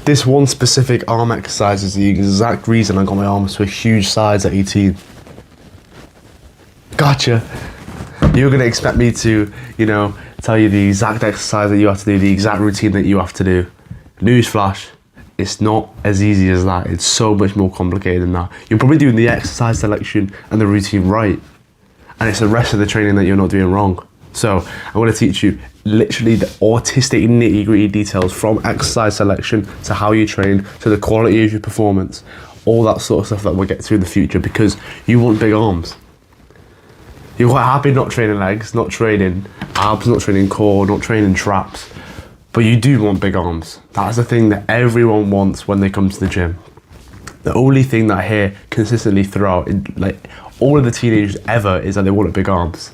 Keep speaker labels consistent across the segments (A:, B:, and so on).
A: This one specific arm exercise is the exact reason I got my arms to a huge size at 18. Gotcha. You're going to expect me to, tell you the exact exercise that you have to do, the exact routine that you have to do. Newsflash, it's not as easy as that. It's so much more complicated than that. You're probably doing the exercise selection and the routine right, and it's the rest of the training that you're not doing wrong. So I'm going to teach you literally the autistic nitty-gritty details from exercise selection to how you train to the quality of your performance, all that sort of stuff that we'll get to in the future, because you want big arms. You're quite happy not training legs, not training abs, not training core, not training traps, but you do want big arms. That's the thing that everyone wants when they come to the gym. The only thing that I hear consistently throughout, all of the teenagers ever, is that they want big arms.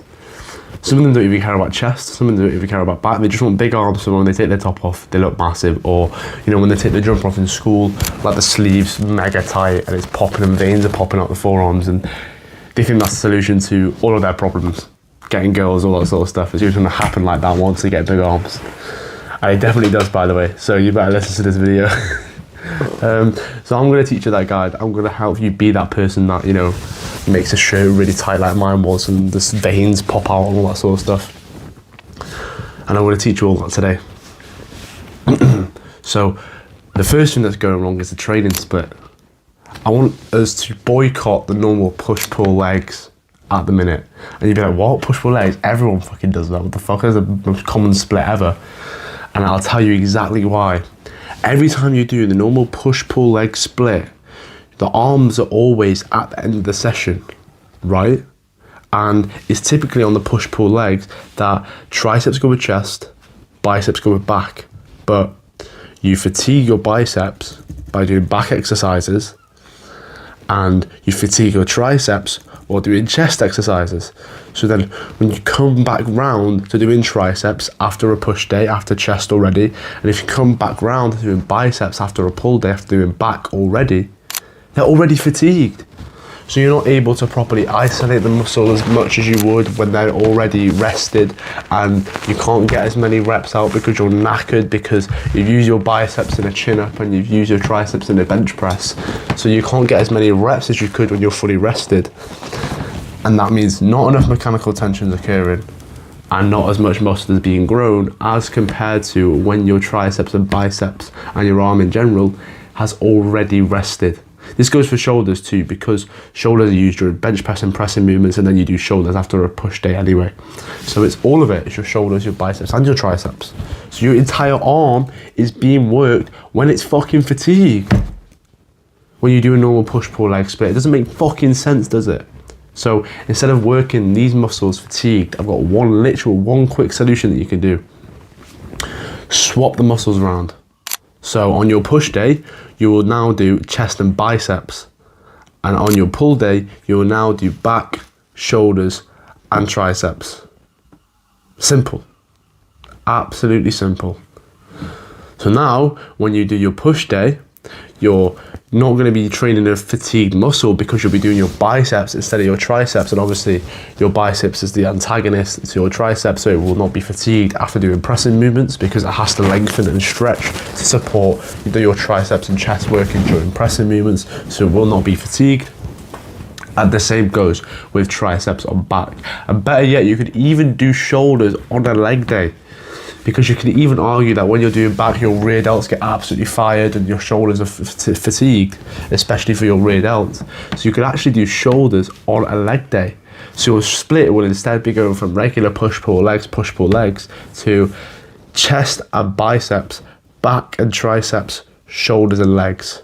A: Some of them don't even care about chest, some of them don't even care about back, they just want big arms, so when they take their top off, they look massive, or when they take the jumper off in school, like the sleeves mega tight and it's popping and veins are popping out the forearms, and they think that's the solution to all of their problems. Getting girls, all that sort of stuff, it's usually going to happen like that once they get big arms. And it definitely does, by the way, so you better listen to this video. So I'm going to teach you that guide. I'm going to help you be that person that, makes a shirt really tight like mine was and the veins pop out and all that sort of stuff. And I'm going to teach you all that today. So the first thing that's going wrong is the training split. I want us to boycott the normal push-pull legs at the minute. And you'd be like, what? Push-pull legs? Everyone fucking does that. What the fuck? Is the most common split ever. And I'll tell you exactly why. Every time you do the normal push-pull leg split, the arms are always at the end of the session, right? And it's typically on the push-pull legs that triceps go with chest, biceps go with back. But you fatigue your biceps by doing back exercises, and you fatigue your triceps or doing chest exercises. So then when you come back round to doing triceps after a push day, after chest already, and if you come back round to doing biceps after a pull day, after doing back already, they're already fatigued. So you're not able to properly isolate the muscle as much as you would when they're already rested, and you can't get as many reps out because you're knackered, because you've used your biceps in a chin up and you've used your triceps in a bench press. So you can't get as many reps as you could when you're fully rested. And that means not enough mechanical tension is occurring and not as much muscle is being grown as compared to when your triceps and biceps and your arm in general has already rested. This goes for shoulders too, because shoulders are used during bench press and pressing movements, and then you do shoulders after a push day anyway. So it's all of it. It's your shoulders, your biceps, and your triceps. So your entire arm is being worked when it's fucking fatigued. When you do a normal push-pull leg split, it doesn't make fucking sense, does it? So instead of working these muscles fatigued, I've got one quick solution that you can do. Swap the muscles around. So on your push day, you will now do chest and biceps. And on your pull day, you will now do back, shoulders, and triceps. Simple. Absolutely simple. So now, when you do your push day, you're not going to be training a fatigued muscle because you'll be doing your biceps instead of your triceps, and obviously your biceps is the antagonist to your triceps, so it will not be fatigued after doing pressing movements because it has to lengthen and stretch to support your triceps and chest working during pressing movements, so it will not be fatigued. And the same goes with triceps on back. And better yet, you could even do shoulders on a leg day, because you can even argue that when you're doing back, your rear delts get absolutely fired and your shoulders are fatigued, especially for your rear delts. So you could actually do shoulders on a leg day. So your split will instead be going from regular push-pull legs, to chest and biceps, back and triceps, shoulders and legs.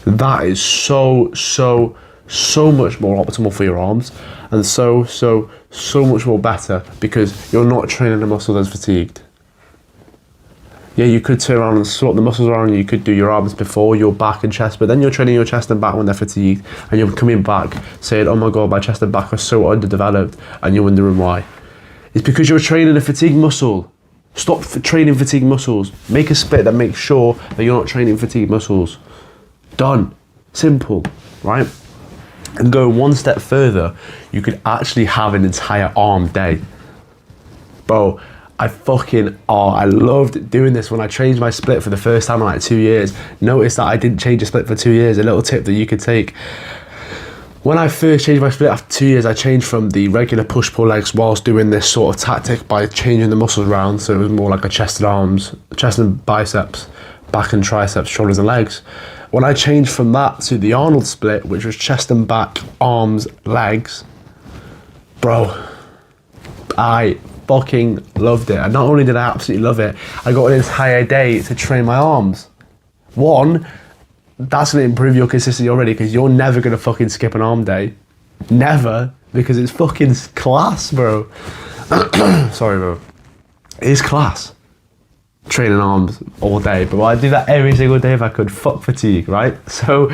A: That is so much more optimal for your arms, and so much more better, because you're not training a muscle that's fatigued. Yeah, you could turn around and swap the muscles around, you could do your arms before your back and chest, but then you're training your chest and back when they're fatigued, and you're coming back saying, oh my god, my chest and back are so underdeveloped, and you're wondering why. It's because you're training a fatigue muscle. Stop training fatigue muscles. Make a split that makes sure that you're not training fatigue muscles. Done. Simple, right? And go one step further, you could actually have an entire arm day. Bro, I loved doing this. When I changed my split for the first time in like 2 years, notice that I didn't change a split for 2 years. A little tip that you could take. When I first changed my split after 2 years, I changed from the regular push-pull legs whilst doing this sort of tactic by changing the muscles around, so it was more like a chest and arms, chest and biceps, back and triceps, shoulders and legs. When I changed from that to the Arnold split, which was chest and back, arms, legs, bro, I fucking loved it. And not only did I absolutely love it, I got an entire day to train my arms. One, that's going to improve your consistency already, because you're never going to fucking skip an arm day. Never, because it's fucking class, bro. Sorry, bro. It's class. Training arms all day, but I do that every single day if I could. Fuck fatigue, right? So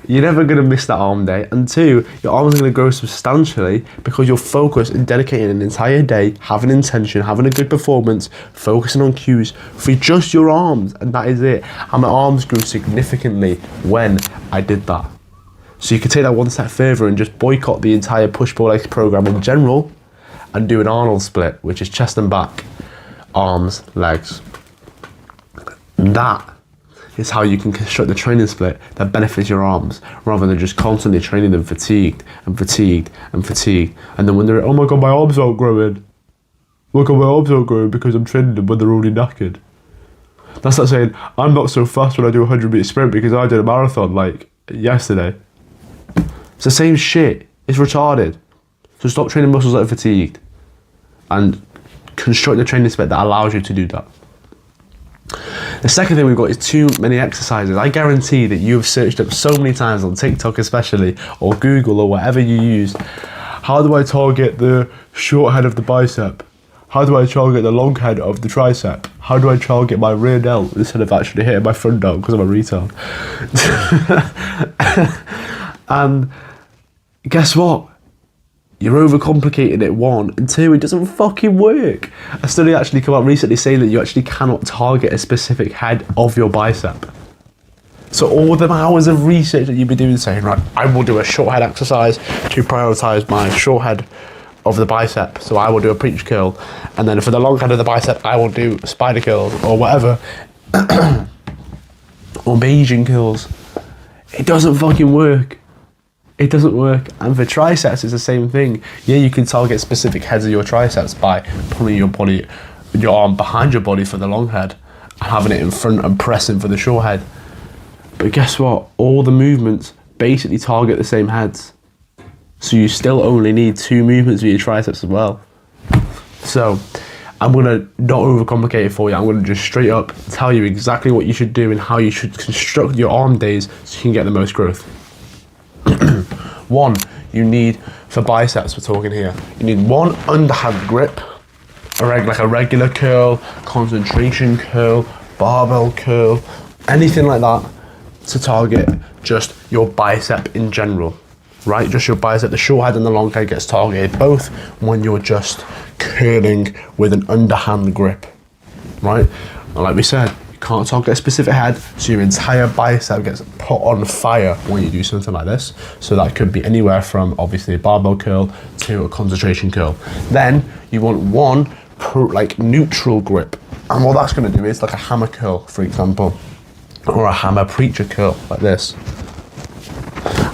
A: you're never going to miss that arm day. And two, your arms are going to grow substantially because you're focused and dedicating an entire day, having intention, having a good performance, focusing on cues for just your arms, and that is it. And my arms grew significantly when I did that. So you could take that one step further and just boycott the entire push-pull legs program in general and do an Arnold split, which is chest and back, arms, legs. That is how you can construct the training split that benefits your arms, rather than just constantly training them fatigued and fatigued and fatigued, and then wondering, oh my god, my arms aren't growing. Look at my arms aren't growing because I'm training them when they're already knackered. That's like saying, I'm not so fast when I do a 100-meter sprint because I did a marathon like yesterday. It's the same shit. It's retarded. So stop training muscles that are fatigued and construct the training split that allows you to do that. The second thing we've got is too many exercises. I guarantee that you've searched up so many times on TikTok especially, or Google, or whatever you use. How do I target the short head of the bicep? How do I target the long head of the tricep? How do I target my rear delt instead of actually hitting my front delt because I'm a retard? And guess what? You're overcomplicating it, one, and two, it doesn't fucking work. A study actually came out recently saying that you actually cannot target a specific head of your bicep. So all the hours of research that you've been doing saying, right, I will do a short head exercise to prioritize my short head of the bicep. So I will do a preach curl. And then for the long head of the bicep, I will do spider curls or whatever. Or Bayesian curls. It doesn't fucking work. It doesn't work. And for triceps, it's the same thing. Yeah, you can target specific heads of your triceps by pulling your arm behind your body for the long head and having it in front and pressing for the short head. But guess what? All the movements basically target the same heads. So you still only need 2 movements with your triceps as well. So I'm going to not overcomplicate it for you. I'm going to just straight up tell you exactly what you should do and how you should construct your arm days so you can get the most growth. One, you need, for biceps we're talking here, you need one underhand grip, like a regular curl, concentration curl, barbell curl, anything like that to target just your bicep in general, right? Just your bicep. The short head and the long head gets targeted both when you're just curling with an underhand grip, right? And like we said, can't target a specific head, so your entire bicep gets put on fire when you do something like this. So that could be anywhere from obviously a barbell curl to a concentration curl. Then you want one like neutral grip, and what that's going to do is like a hammer curl, for example, or a hammer preacher curl like this.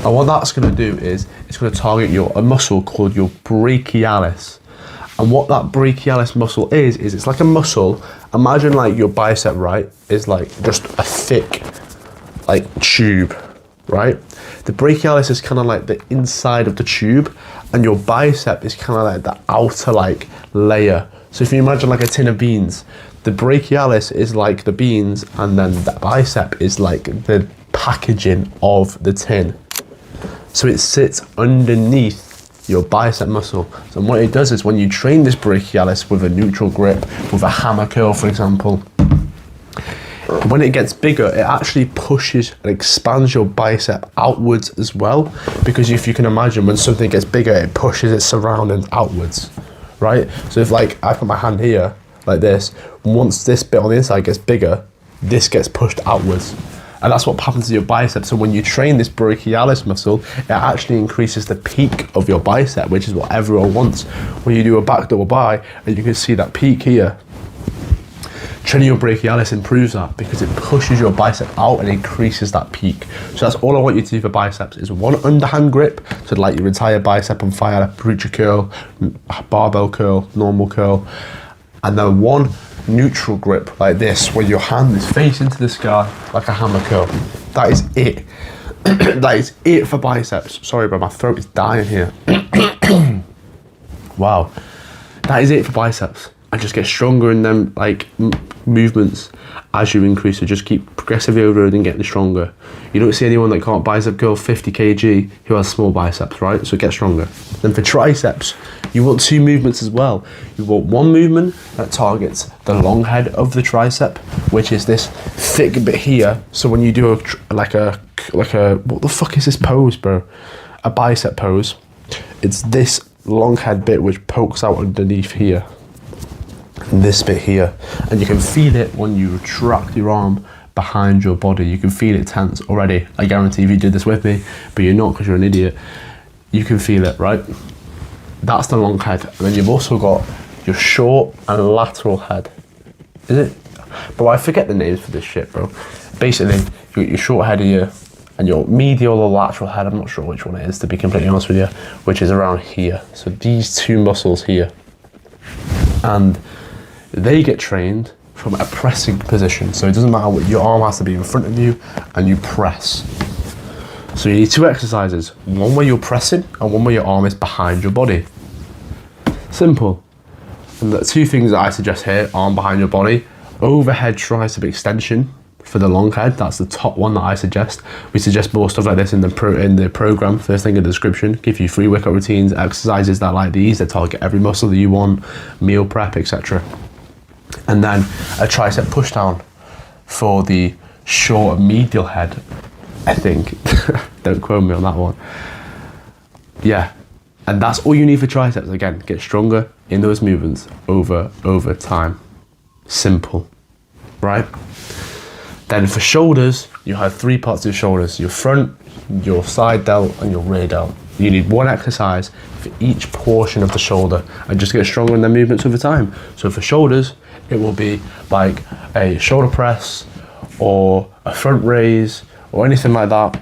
A: And what that's going to do is it's going to target a muscle called your brachialis. And what that brachialis muscle is it's like a muscle. Imagine like your bicep, right, is like just a thick like tube, right? The brachialis is kind of like the inside of the tube, and your bicep is kind of like the outer like layer. So if you imagine like a tin of beans, the brachialis is like the beans, and then the bicep is like the packaging of the tin. So it sits underneath your bicep muscle. So what it does is when you train this brachialis with a neutral grip, with a hammer curl, for example, when it gets bigger, it actually pushes and expands your bicep outwards as well. Because if you can imagine, when something gets bigger, it pushes its surroundings outwards, right? So if like I put my hand here like this, once this bit on the inside gets bigger, this gets pushed outwards. And that's what happens to your bicep. So when you train this brachialis muscle, it actually increases the peak of your bicep, which is what everyone wants. When you do a back double bi, and you can see that peak here, Training your brachialis improves that because it pushes your bicep out and increases that peak. So that's all I want you to do for biceps is one underhand grip to light your entire bicep on fire, preacher curl, barbell curl, normal curl, and then one neutral grip like this where your hand is facing to the sky like a hammer curl. That is it. That is it for biceps. Sorry bro, my throat is dying here. Wow. That is it for biceps. And just get stronger in them like movements as you increase. So just keep progressively overloading, getting stronger. You don't see anyone that can't bicep curl 50 kg who has small biceps, right? So get stronger. Then for triceps, you want two movements as well. You want one movement that targets the long head of the tricep, which is this thick bit here. So when you do like a what the fuck is this pose, bro? A bicep pose. It's this long head bit which pokes out underneath here. And this bit here, and you can feel it when you retract your arm behind your body. You can feel it tense already. I guarantee if you did this with me, but you're not because you're an idiot, you can feel it, right? That's the long head. And then you've also got your short and lateral head. Is it? Bro, I forget the names for this shit, bro. Basically, you got your short head here and your medial or lateral head. I'm not sure which one it is, to be completely honest with you, which is around here. So these two muscles here. And they get trained from a pressing position. So it doesn't matter what, your arm has to be in front of you and you press. So you need two exercises, one where you're pressing and one where your arm is behind your body. Simple. And the two things that I suggest here, arm behind your body, overhead tricep extension for the long head, that's the top one that I suggest. We suggest more stuff like this in the program, first thing in the description, give you free workout routines, exercises that like these, that target every muscle that you want, meal prep, etc. And then a tricep push down for the short medial head, I think. Don't quote me on that one. Yeah, and that's all you need for triceps. Again, get stronger in those movements over time. Simple, right? Then for shoulders, you have three parts of your shoulders: your front, your side delt, and your rear delt. You need one exercise for each portion of the shoulder and just get stronger in their movements over time. So for shoulders, it will be like a shoulder press or a front raise or anything like that.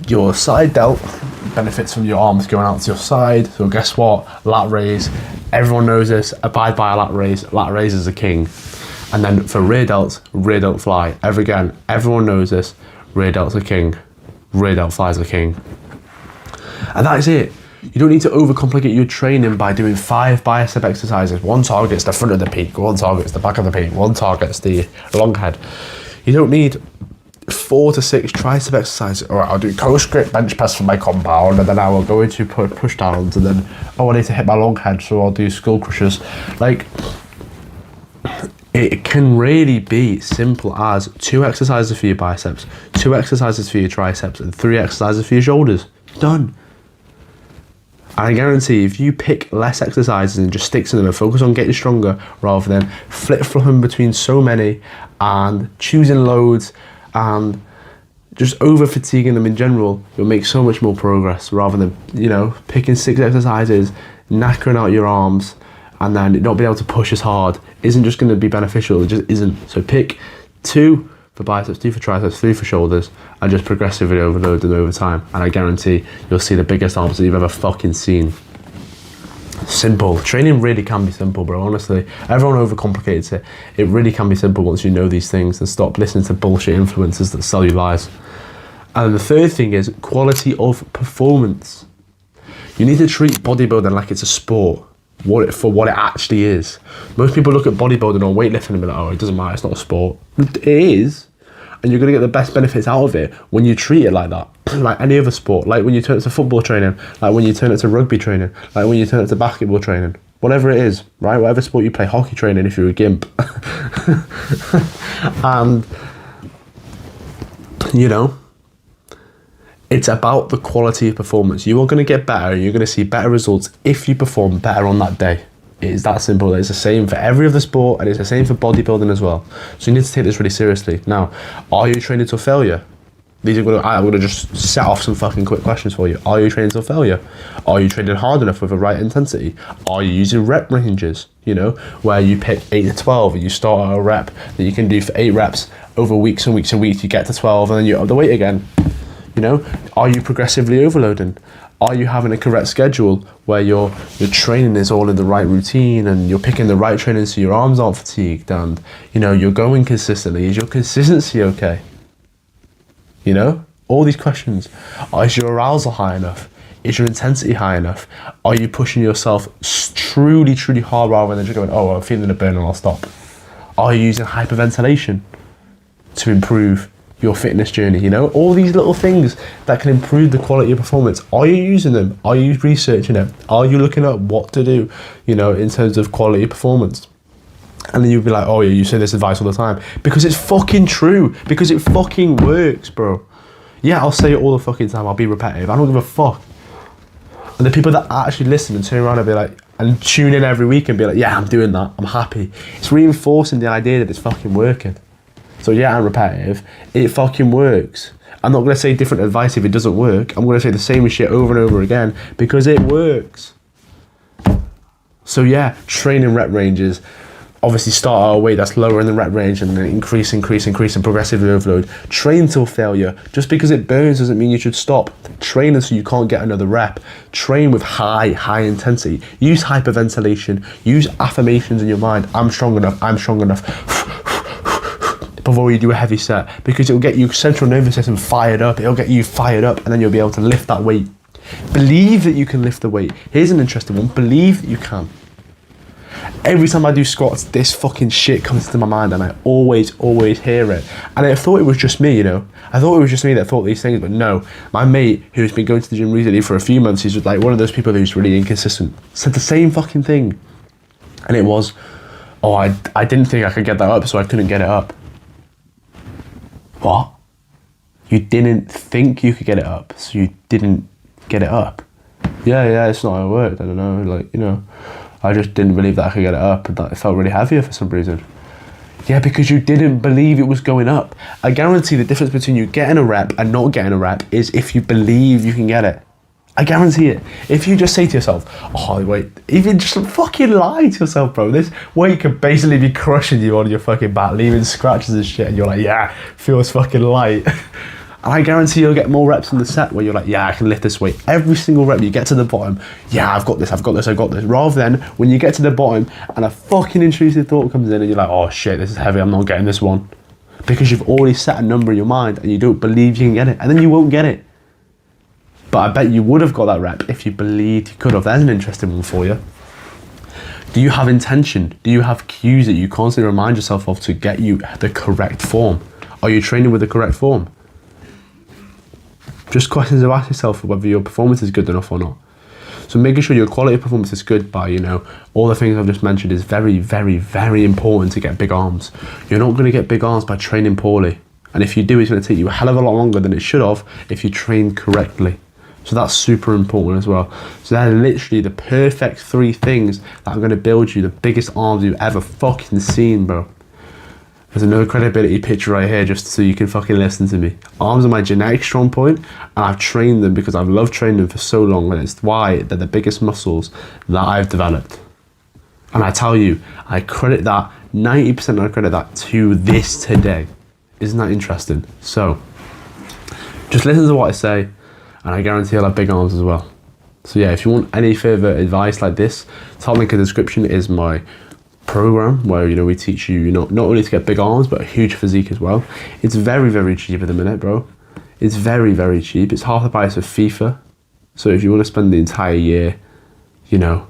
A: Your side delt benefits from your arms going out to your side. So guess what? Lat raise. Everyone knows this. Abide by a lat raise. Lat raise is the king. And then for rear delts, rear delt fly. Everyone knows this. Rear delt's the king. Rear delt fly's the king. And that is it. You don't need to overcomplicate your training by doing 5 bicep exercises. One targets the front of the peak, one targets the back of the peak, one targets the long head. You don't need 4 to 6 tricep exercises. All right, I'll do coast grip bench press for my compound, and then I will go into push downs, and then, oh, I need to hit my long head, so I'll do skull crushers. Like, it can really be simple as 2 exercises for your biceps, 2 exercises for your triceps, and 3 exercises for your shoulders. Done. And I guarantee if you pick less exercises and just stick to them and focus on getting stronger rather than flip-flopping between so many and choosing loads and just over-fatiguing them in general, you'll make so much more progress rather than, you know, picking 6 exercises, knackering out your arms, and then not being able to push as hard isn't just going to be beneficial. It just isn't. So pick 2 for biceps, 2 for triceps, 3 for shoulders, and just progressively overload them over time. And I guarantee you'll see the biggest arms that you've ever fucking seen. Simple. Training really can be simple, bro, honestly. Everyone overcomplicates it. It really can be simple once you know these things and stop listening to bullshit influencers that sell you lies. And the third thing is quality of performance. You need to treat bodybuilding like it's a sport. For what it actually is. Most people look at bodybuilding or weightlifting and be like, oh, it doesn't matter, it's not a sport. It is, and you're going to get the best benefits out of it when you treat it like that. Like any other sport, like when you turn it to football training, like when you turn it to rugby training, like when you turn it to basketball training, whatever it is, right? Whatever sport you play, hockey training if you're a gimp. And, you know, it's about the quality of performance. You are going to get better. You're going to see better results if you perform better on that day. It is that simple. It's the same for every other sport, and it's the same for bodybuilding as well. So you need to take this really seriously. Now, are you training to failure? I'm gonna just set off some fucking quick questions for you. Are you training till failure? Are you training hard enough with the right intensity? Are you using rep ranges? You know, where you pick 8 to 12 and you start at a rep that you can do for 8 reps over weeks and weeks and weeks. You get to 12 and then you up the weight again. You know, are you progressively overloading? Are you having a correct schedule where your training is all in the right routine and you're picking the right training so your arms aren't fatigued and, you know, you're going consistently? Is your consistency okay? You know, all these questions. Is your arousal high enough? Is your intensity high enough? Are you pushing yourself truly, truly hard rather than just going, oh, I'm feeling a burn and I'll stop? Are you using hyperventilation to improve your fitness journey? You know, all these little things that can improve the quality of performance. Are you using them? Are you researching them? Are you looking at what to do, you know, in terms of quality of performance? And then you'll be like, oh yeah, you say this advice all the time. Because it's fucking true. Because it fucking works, bro. Yeah, I'll say it all the fucking time. I'll be repetitive. I don't give a fuck. And the people that actually listen and turn around and be like, and tune in every week and be like, yeah, I'm doing that. I'm happy. It's reinforcing the idea that it's fucking working. So yeah, I'm repetitive. It fucking works. I'm not going to say different advice if it doesn't work. I'm going to say the same shit over and over again because it works. So yeah, training rep ranges. Obviously start at a weight that's lower in the rep range and then increase and progressively overload. Train till failure. Just because it burns doesn't mean you should stop. Train so you can't get another rep. Train with high intensity. Use hyperventilation. Use affirmations in your mind. I'm strong enough. I'm strong enough. Before you do a heavy set, because it'll get your central nervous system fired up. It'll get you fired up and then you'll be able to lift that weight. Believe that you can lift the weight. Here's an interesting one. Believe that you can. Every time I do squats, this fucking shit comes to my mind and I always hear it. And I thought it was just me, you know. I thought it was just me that thought these things, but no. My mate, who's been going to the gym recently for a few months, he's like one of those people who's really inconsistent, said the same fucking thing. And it was, oh, I didn't think I could get that up, so I couldn't get it up. What? You didn't think you could get it up, so you didn't get it up? Yeah, it's not how it worked. I don't know, like, you know. I just didn't believe that I could get it up and that it felt really heavier for some reason. Yeah, because you didn't believe it was going up. I guarantee the difference between you getting a rep and not getting a rep is if you believe you can get it. I guarantee it. If you just say to yourself, oh wait, even just fucking lie to yourself, bro. This weight could basically be crushing you on your fucking back, leaving scratches and shit, and you're like, yeah, feels fucking light. And I guarantee you'll get more reps in the set where you're like, yeah, I can lift this weight. Every single rep, you get to the bottom, yeah, I've got this. Rather than when you get to the bottom and a fucking intrusive thought comes in and you're like, oh shit, this is heavy, I'm not getting this one. Because you've already set a number in your mind and you don't believe you can get it. And then you won't get it. But I bet you would have got that rep if you believed you could have. There's an interesting one for you. Do you have intention? Do you have cues that you constantly remind yourself of to get you the correct form? Are you training with the correct form? Just questions to ask yourself whether your performance is good enough or not. So making sure your quality of performance is good by, you know, all the things I've just mentioned is very, very, very important to get big arms. You're not going to get big arms by training poorly. And if you do, it's going to take you a hell of a lot longer than it should have if you train correctly. So that's super important as well. So they're literally the perfect 3 things that are going to build you the biggest arms you've ever fucking seen, bro. There's a no credibility picture right here just so you can fucking listen to me. Arms are my genetic strong point and I've trained them because I've loved training them for so long and it's why they're the biggest muscles that I've developed. And I tell you, I credit that, 90% I credit that to this today. Isn't that interesting? So, just listen to what I say and I guarantee I'll have big arms as well. So yeah, if you want any further advice like this, top link in the description is my program where, you know, we teach you, not only to get big arms but a huge physique as well. It's very, very cheap at the minute, bro. It's very, very cheap. It's half the price of FIFA. So if you want to spend the entire year, you know,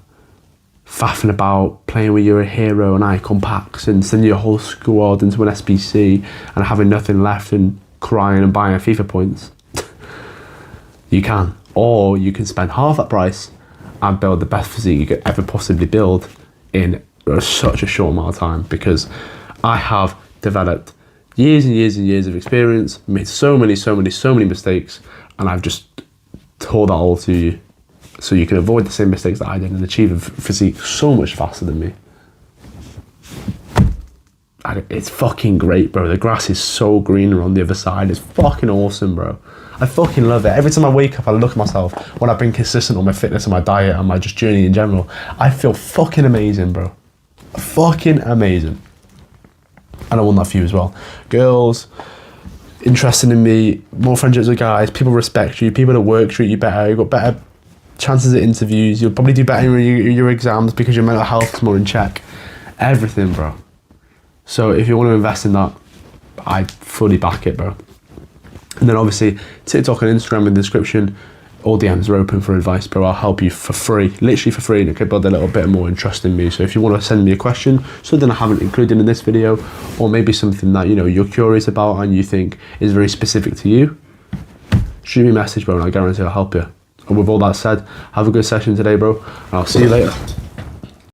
A: faffing about, playing with your hero and icon packs and sending your whole squad into an SBC and having nothing left and crying and buying FIFA points, you can. Or you can spend half that price and build the best physique you could ever possibly build in such a short amount of time, because I have developed years and years and years of experience, made so many mistakes, and I've just taught that all to you so you can avoid the same mistakes that I did and achieve a physique so much faster than me. And it's fucking great, bro. The grass is so greener on the other side. It's fucking awesome, bro. I fucking love it. Every time I wake up, I look at myself when I've been consistent on my fitness and my diet and my just journey in general. I feel fucking amazing, bro. Fucking amazing. And I want that for you as well. Girls interested in me, more friendships with guys, people respect you, people at work treat you better, you've got better chances at interviews, you'll probably do better in your exams because your mental health is more in check. Everything, bro. So if you want to invest in that, I fully back it, bro. And then obviously TikTok and Instagram in the description, all DMs are open for advice, bro. I'll help you for free, literally for free, and it could build a little bit more interest in me. So if you want to send me a question, something I haven't included in this video, or maybe something that, you know, you're curious about and you think is very specific to you, shoot me a message, bro, and I guarantee I'll help you. And with all that said, have a good session today, bro, and I'll see you later.